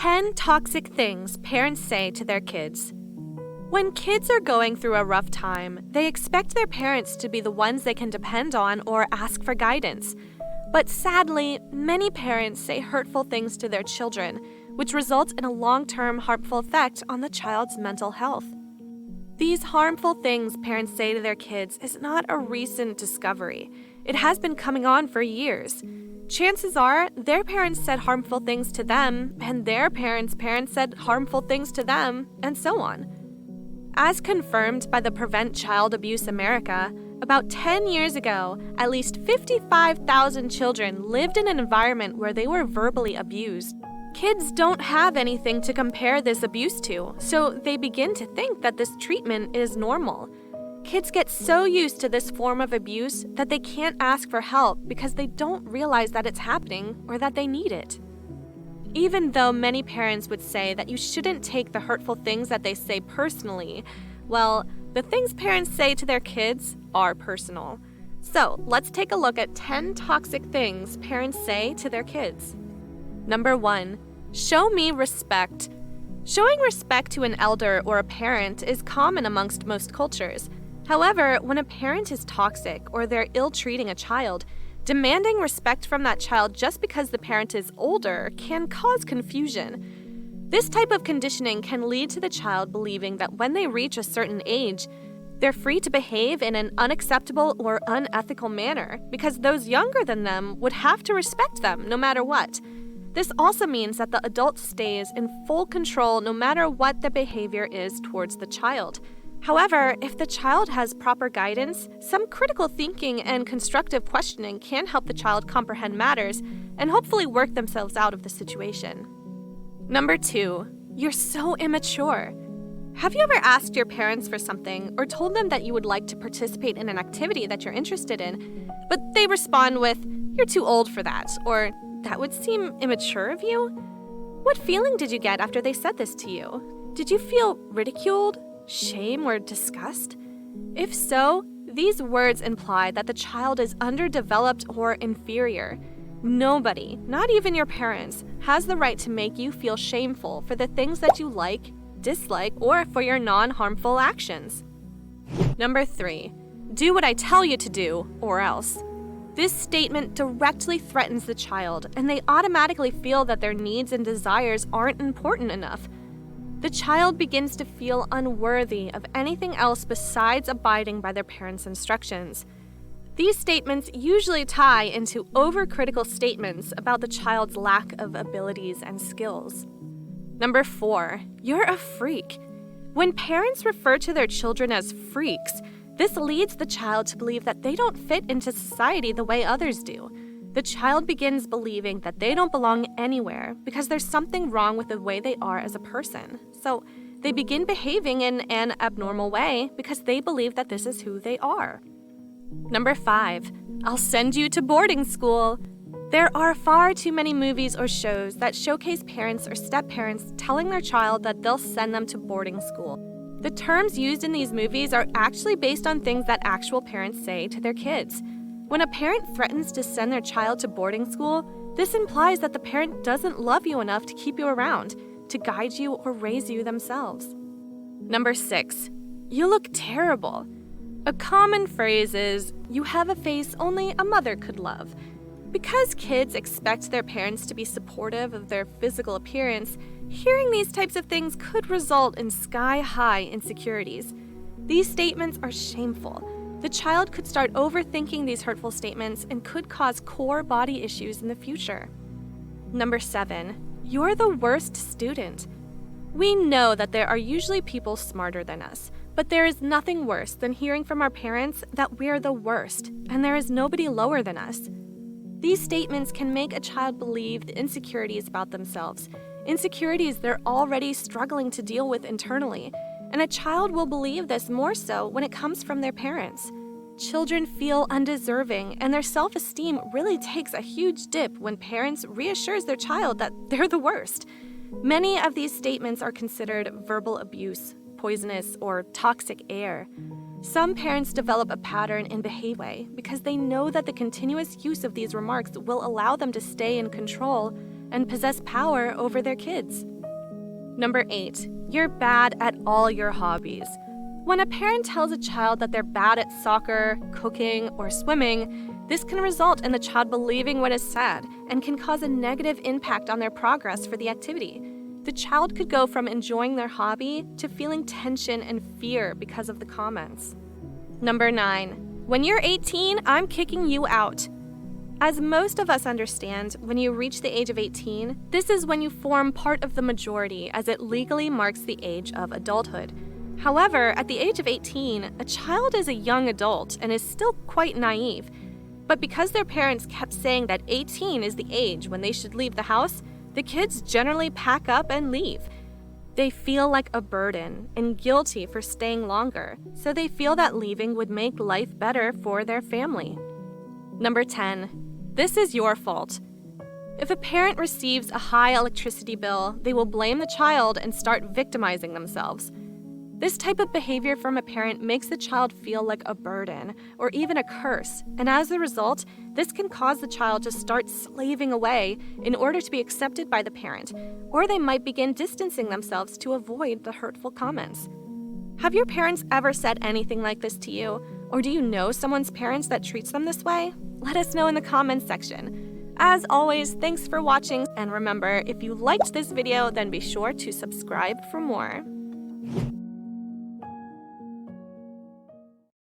10 toxic things parents say to their kids. When kids are going through a rough time, they expect their parents to be the ones they can depend on or ask for guidance. But sadly, many parents say hurtful things to their children, which results in a long-term harmful effect on the child's mental health. These harmful things parents say to their kids is not a recent discovery. It has been coming on for years. Chances are, their parents said harmful things to them, and their parents' said harmful things to them, and so on. As confirmed by the Prevent Child Abuse America, about 10 years ago, at least 55,000 children lived in an environment where they were verbally abused. Kids don't have anything to compare this abuse to, so they begin to think that this treatment is normal. Kids get so used to this form of abuse that they can't ask for help because they don't realize that it's happening or that they need it. Even though many parents would say that you shouldn't take the hurtful things that they say personally, well, the things parents say to their kids are personal. So let's take a look at 10 toxic things parents say to their kids. Number 1, show me respect. Showing respect to an elder or a parent is common amongst most cultures. However, when a parent is toxic or they're ill-treating a child, demanding respect from that child just because the parent is older can cause confusion. This type of conditioning can lead to the child believing that when they reach a certain age, they're free to behave in an unacceptable or unethical manner because those younger than them would have to respect them no matter what. This also means that the adult stays in full control no matter what the behavior is towards the child. However, if the child has proper guidance, some critical thinking and constructive questioning can help the child comprehend matters and hopefully work themselves out of the situation. Number 2, you're so immature. Have you ever asked your parents for something or told them that you would like to participate in an activity that you're interested in, but they respond with, "You're too old for that," or "That would seem immature of you"? What feeling did you get after they said this to you? Did you feel ridiculed, shame, or disgust? If so, these words imply that the child is underdeveloped or inferior. Nobody, not even your parents, has the right to make you feel shameful for the things that you like, dislike, or for your non-harmful actions. Number 3, do what I tell you to do, or else. This statement directly threatens the child, and they automatically feel that their needs and desires aren't important enough. The child begins to feel unworthy of anything else besides abiding by their parents' instructions. These statements usually tie into overcritical statements about the child's lack of abilities and skills. Number 4, you're a freak. When parents refer to their children as freaks, this leads the child to believe that they don't fit into society the way others do. The child begins believing that they don't belong anywhere because there's something wrong with the way they are as a person. So they begin behaving in an abnormal way because they believe that this is who they are. Number 5, I'll send you to boarding school. There are far too many movies or shows that showcase parents or step-parents telling their child that they'll send them to boarding school. The terms used in these movies are actually based on things that actual parents say to their kids. When a parent threatens to send their child to boarding school, this implies that the parent doesn't love you enough to keep you around, to guide you or raise you themselves. Number 6, you look terrible. A common phrase is, "You have a face only a mother could love." Because kids expect their parents to be supportive of their physical appearance, hearing these types of things could result in sky-high insecurities. These statements are shameful. The child could start overthinking these hurtful statements and could cause core body issues in the future. Number 7, you're the worst student. We know that there are usually people smarter than us, but there is nothing worse than hearing from our parents that we're the worst, and there is nobody lower than us. These statements can make a child believe the insecurities about themselves, insecurities they're already struggling to deal with internally, and a child will believe this more so when it comes from their parents. Children feel undeserving, and their self-esteem really takes a huge dip when parents reassures their child that they're the worst. Many of these statements are considered verbal abuse, poisonous, or toxic air. Some parents develop a pattern in behavior because they know that the continuous use of these remarks will allow them to stay in control and possess power over their kids. Number 8, you're bad at all your hobbies. When a parent tells a child that they're bad at soccer, cooking, or swimming, this can result in the child believing what is said and can cause a negative impact on their progress for the activity. The child could go from enjoying their hobby to feeling tension and fear because of the comments. Number 9, when you're 18, I'm kicking you out. As most of us understand, when you reach the age of 18, this is when you form part of the majority, as it legally marks the age of adulthood. However, at the age of 18, a child is a young adult and is still quite naive. But because their parents kept saying that 18 is the age when they should leave the house, the kids generally pack up and leave. They feel like a burden and guilty for staying longer, so they feel that leaving would make life better for their family. Number 10, this is your fault. If a parent receives a high electricity bill, they will blame the child and start victimizing themselves. This type of behavior from a parent makes the child feel like a burden or even a curse, and as a result, this can cause the child to start slaving away in order to be accepted by the parent, or they might begin distancing themselves to avoid the hurtful comments. Have your parents ever said anything like this to you, or do you know someone's parents that treats them this way? Let us know in the comments section. As always, thanks for watching, and remember, if you liked this video, then be sure to subscribe for more.